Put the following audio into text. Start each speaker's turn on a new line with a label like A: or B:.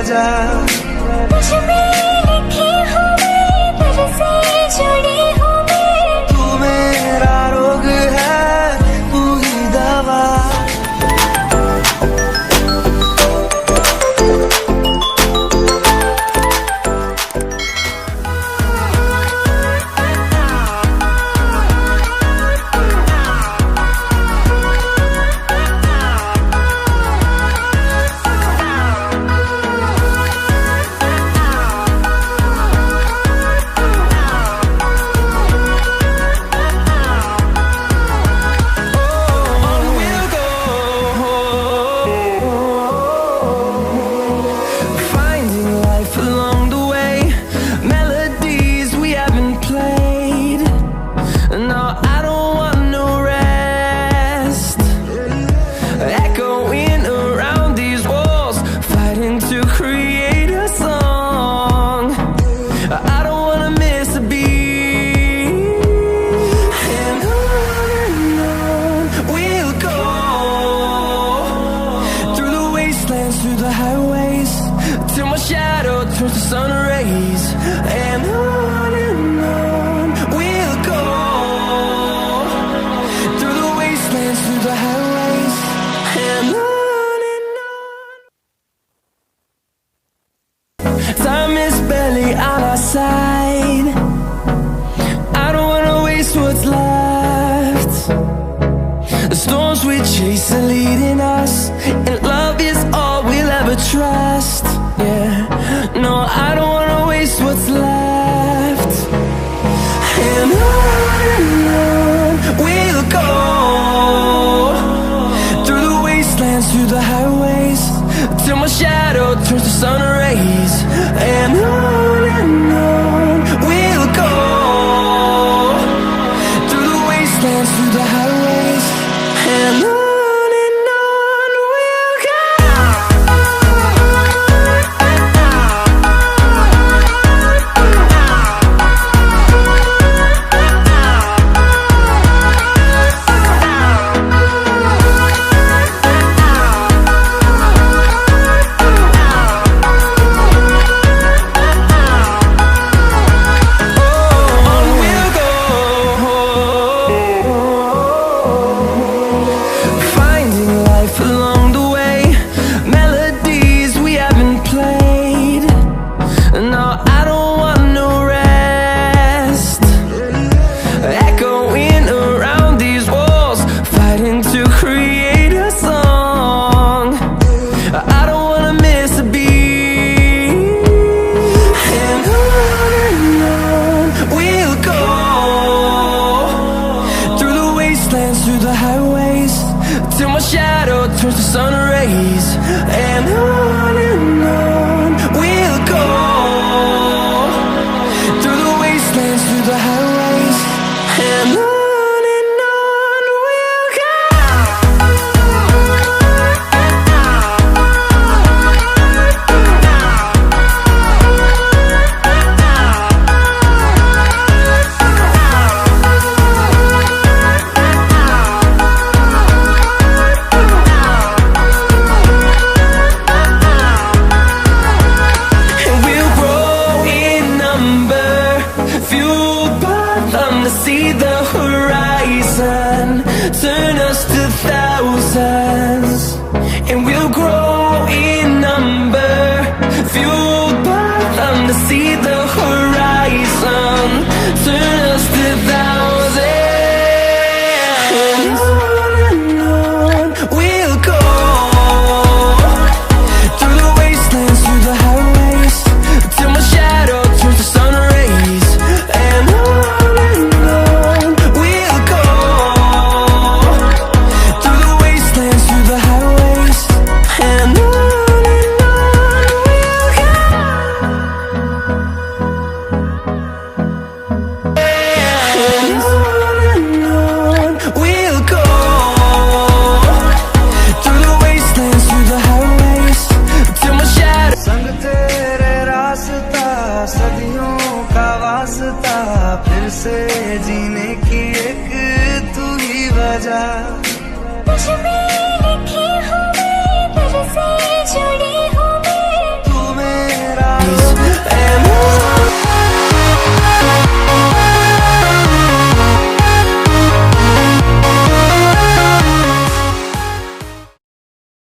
A: वजह
B: मुझ में लिखी हूँ मैं, दिल से जुड़ी हूँ मैं।
A: तू मेरा रोग है, तू ही दवा। Time is barely on our side. I don't wanna waste what's left. The storms we chase are leading us, and love is all we'll ever trust. Yeah, no, I don't wanna waste what's left. And on we'll go, through the wastelands, through the highways, till my shadow turns to sun rays.